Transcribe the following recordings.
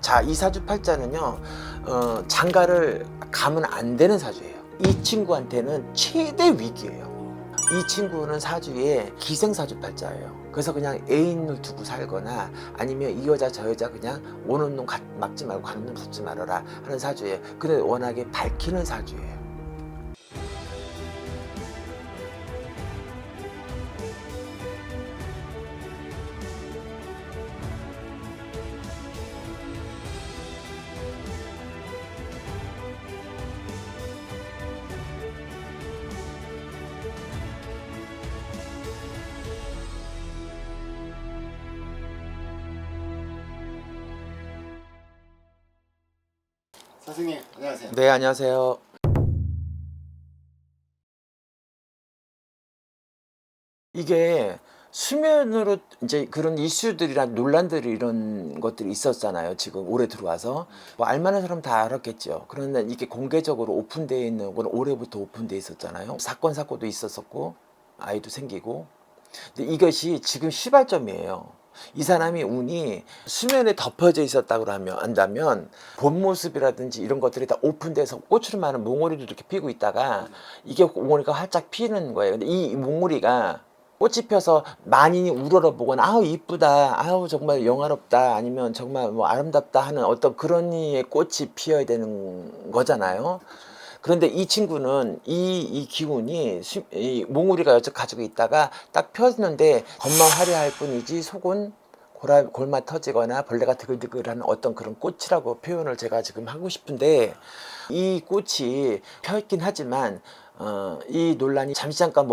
자, 이 사주팔자는요, 장가를 가면 안 되는 사주예요. 이 친구한테는 최대 위기예요. 이 친구는 사주에 기생사주팔자예요. 그래서 그냥 애인을 두고 살거나 아니면 이 여자 저 여자 그냥 오는 놈 막지 말고 가는 놈 붙지 말아라 하는 사주예요. 근데 워낙에 밝히는 사주예요. 선생님 안녕하세요. 네, 안녕하세요. 이게 수면으로 이제 그런 이슈들이랑 논란들이 이런 것들이 있었잖아요. 지금 올해 들어와서 뭐 알만한 사람 다 알았겠죠. 그런데 이게 공개적으로 오픈되어 있는 건 올해부터 오픈되어 있었잖아요. 사건도 있었었고 아이도 생기고. 근데 이것이 지금 시발점이에요. 이 사람이 운이 수면에 덮어져 있었다고 한다면 본 모습이라든지 이런 것들이 다 오픈돼서 꽃으로 많은 몽우리를 이렇게 피고 있다가 이게 몽우리가 활짝 피는 거예요. 근데 이 몽우리가 꽃이 펴서 만인이 우러러보거나 아우 이쁘다, 아우 정말 영화롭다, 아니면 정말 뭐 아름답다 하는 어떤 그런 류의 꽃이 피어야 되는 거잖아요. 그런데 이 친구는 이 기운이 이 몽우리가 여쪽 가지고 있다가 딱 폈는데 겉만 화려할 뿐이지 속은 골마 터지거나 벌레가 드글드글하는 어떤 그런 꽃이라고 표현을 제가 지금 하고 싶은데, 이 꽃이 펴있긴 하지만 이 논란이 잠시 잠깐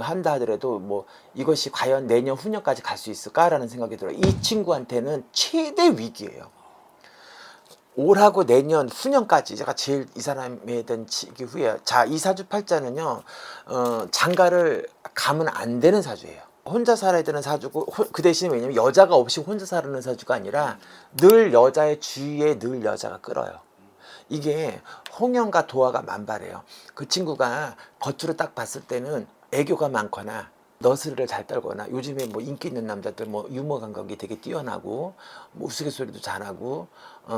한다 하더라도 뭐 이것이 과연 내년 후년까지 갈 수 있을까라는 생각이 들어요. 이 친구한테는 최대 위기예요. 올하고 내년 후년까지 제가 제일 이 사람에 대한 치기 후에, 자, 이 사주팔자는요, 장가를 가면 안 되는 사주예요. 혼자 살아야 되는 사주고, 그 대신 왜냐면 여자가 없이 혼자 사는 사주가 아니라 늘 여자의 주위에 늘 여자가 끌어요. 이게 홍연과 도화가 만발해요. 그 친구가 겉으로 딱 봤을 때는 애교가 많거나 너스를 잘 떨거나, 요즘에 뭐 인기 있는 남자들 뭐 유머 감각이 되게 뛰어나고 뭐 우스갯소리도 잘하고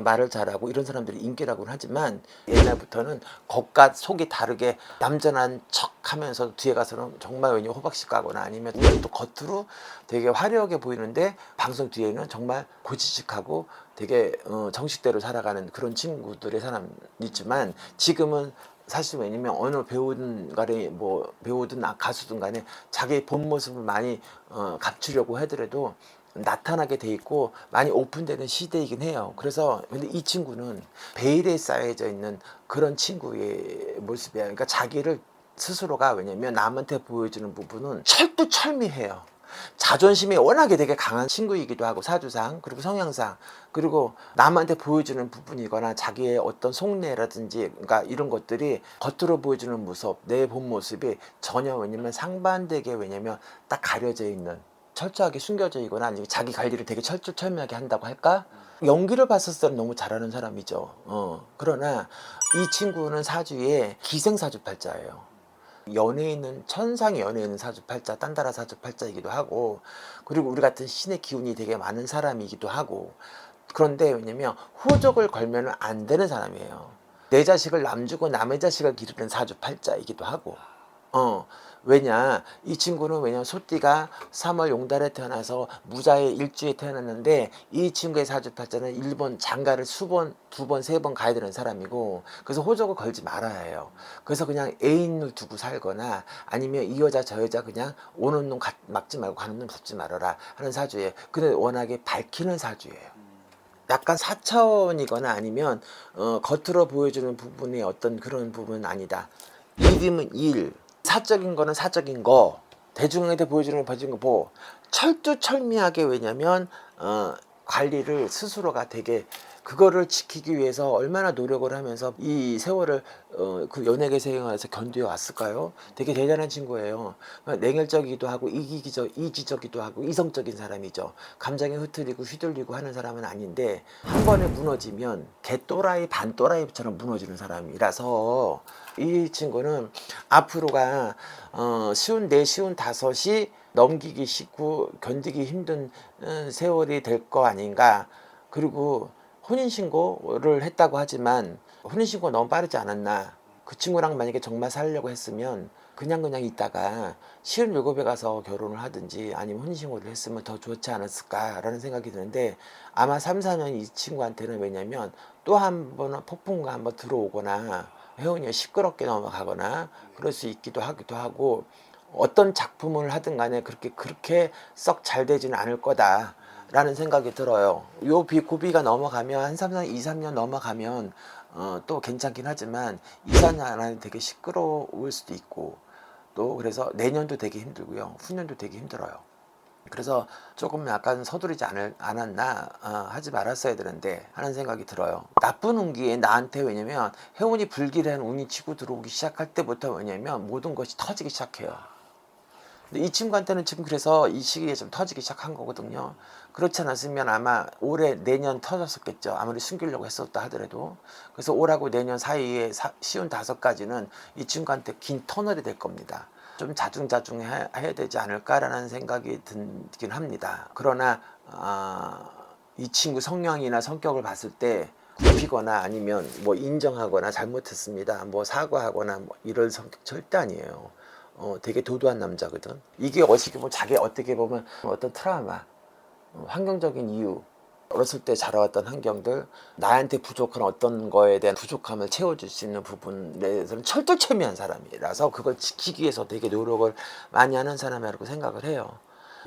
말을 잘하고 이런 사람들이 인기라고는 하지만, 옛날부터는 겉과 속이 다르게 얌전한 척하면서 뒤에 가서는 정말 왠지 호박씨 까거나 아니면 또 겉으로 되게 화려하게 보이는데 방송 뒤에는 정말 고지식하고 되게 정식대로 살아가는 그런 친구들의 사람이 있지만, 지금은 사실 왜냐면 어느 배우든 간에 뭐 배우든 가수든 간에 자기 본 모습을 많이 감추려고 하더라도 나타나게 돼 있고 많이 오픈되는 시대이긴 해요. 그래서 근데 이 친구는 베일에 쌓여져 있는 그런 친구의 모습이야. 그러니까 자기를 스스로가, 왜냐면 남한테 보여주는 부분은 철두철미해요. 자존심이 워낙에 되게 강한 친구이기도 하고, 사주상 그리고 성향상, 그리고 남한테 보여주는 부분이거나 자기의 어떤 속내라든지 그러니까 이런 것들이 겉으로 보여주는 모습, 내 본 모습이 전혀 왜냐면 상반되게, 왜냐면 딱 가려져 있는, 철저하게 숨겨져 있거나 아니면 자기 관리를 되게 철두철미하게 한다고 할까? 연기를 봤을 때는 너무 잘하는 사람이죠. 그러나 이 친구는 사주에 기생사주팔자예요. 연예인은 천상의 연예인은 사주팔자, 딴따라 사주팔자이기도 하고, 그리고 우리 같은 신의 기운이 되게 많은 사람이기도 하고. 그런데 왜냐면 호적을 걸면 안 되는 사람이에요. 내 자식을 남 주고 남의 자식을 기르는 사주팔자이기도 하고. 왜냐, 이 친구는 왜냐면 소띠가 3월 용달에 태어나서 무자의 일주에 태어났는데, 이 친구의 사주팔자는 일본 장가를 두 번, 세 번 가야 되는 사람이고, 그래서 호적을 걸지 말아야 해요. 그래서 그냥 애인을 두고 살거나 아니면 이 여자 저 여자 그냥 오는 놈 막지 말고 가는 놈 붙지 말아라 하는 사주예요. 근데 워낙에 밝히는 사주예요. 약간 4차원이거나 아니면 겉으로 보여주는 부분의 어떤 그런 부분은 아니다. 일이면 일, 사적인 거는 사적인 거, 대중한테 보여주는 거 뭐 철두철미하게, 왜냐면 관리를 스스로가 되게, 그거를 지키기 위해서 얼마나 노력을 하면서 이 세월을 그 연예계 생활에서 견뎌 왔을까요? 되게 대단한 친구예요. 냉혈적이기도 하고 이기적이기도 하고 이성적인 사람이죠. 감정에 흐트리고 휘둘리고 하는 사람은 아닌데, 한 번에 무너지면 개또라이 반또라이처럼 무너지는 사람이라서 이 친구는 앞으로가 쉬운 네 쉬운 다섯이 넘기기 쉽고 견디기 힘든 세월이 될 거 아닌가. 그리고 혼인신고를 했다고 하지만 혼인신고 너무 빠르지 않았나. 그 친구랑 만약에 정말 살려고 했으면 그냥 있다가 시은 율곡에 가서 결혼을 하든지 아니면 혼인신고를 했으면 더 좋지 않았을까라는 생각이 드는데 아마 3, 4년 이 친구한테는 왜냐면 또 한 번은 폭풍과 한번 들어오거나 혜원이가 시끄럽게 넘어가거나 그럴 수 있기도 하기도 하고 어떤 작품을 하든 간에 그렇게 썩 잘 되지는 않을 거다라는 생각이 들어요. 요 고비가 넘어가면 한 2, 3년 넘어가면 또 괜찮긴 하지만 2, 4년 안에 되게 시끄러울 수도 있고 또 그래서 내년도 되게 힘들고요. 후년도 되게 힘들어요. 그래서 조금 약간 서두르지 않았나 하지 말았어야 되는데 하는 생각이 들어요. 나쁜 운기에 나한테 왜냐면 해운이 불길한 운이 치고 들어오기 시작할 때부터 왜냐면 모든 것이 터지기 시작해요. 근데 이 친구한테는 지금 그래서 이 시기에 좀 터지기 시작한 거거든요. 그렇지 않았으면 아마 올해 내년 터졌었겠죠. 아무리 숨기려고 했었다 하더라도. 그래서 올하고 내년 사이에 쉬운 5가지는 이 친구한테 긴 터널이 될 겁니다. 좀 자중자중 해야 되지 않을까라는 생각이 들긴 합니다. 그러나 이 친구 성향이나 성격을 봤을 때 굽히거나 아니면 뭐 인정하거나 잘못했습니다. 뭐 사과하거나 뭐 이럴 성격 절대 아니에요. 되게 도도한 남자거든. 이게 어떻게 보면 어떤 트라우마, 환경적인 이유, 어렸을 때 자라왔던 환경들, 나한테 부족한 어떤 거에 대한 부족함을 채워줄 수 있는 부분에 대해서는 철두철미한 사람이라서 그걸 지키기 위해서 되게 노력을 많이 하는 사람이라고 생각을 해요.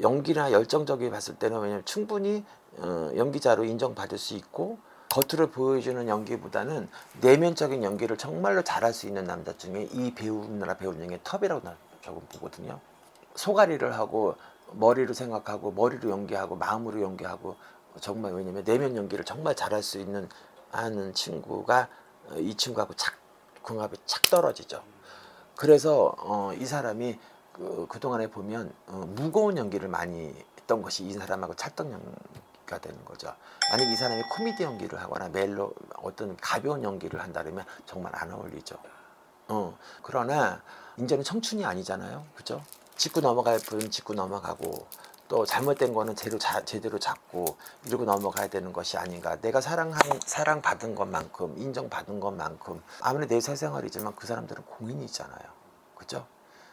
연기나 열정적이 봤을 때는 왜냐면 충분히 연기자로 인정받을 수 있고 겉으로 보여주는 연기보다는 내면적인 연기를 정말로 잘할 수 있는 남자 중에 이 배우나 배우 중에 톱이라고 나 조금 보거든요. 소가리를 하고 머리로 생각하고 머리로 연기하고 마음으로 연기하고 정말 왜냐면 내면 연기를 정말 잘할 수 있는 하는 친구가 이 친구하고 궁합이 착 떨어지죠. 그래서 이 사람이 그동안에 보면 무거운 연기를 많이 했던 것이 이 사람하고 찰떡 연기가 되는 거죠. 만약 이 사람이 코미디 연기를 하거나 어떤 가벼운 연기를 한다면 정말 안 어울리죠. 그러나 이제는 청춘이 아니잖아요. 그죠? 짚고 넘어갈 분 짚고 넘어가고 또 잘못된 거는 제대로 잡고 이러고 넘어가야 되는 것이 아닌가. 내가 사랑받은 것만큼 인정받은 것만큼 아무리 내 사생활이지만 그 사람들은 공인이잖아요. 그죠?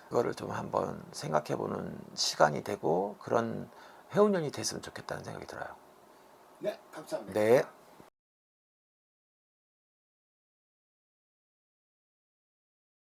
그거를 좀 한번 생각해보는 시간이 되고 그런 해운년이 됐으면 좋겠다는 생각이 들어요. 네, 감사합니다. 네.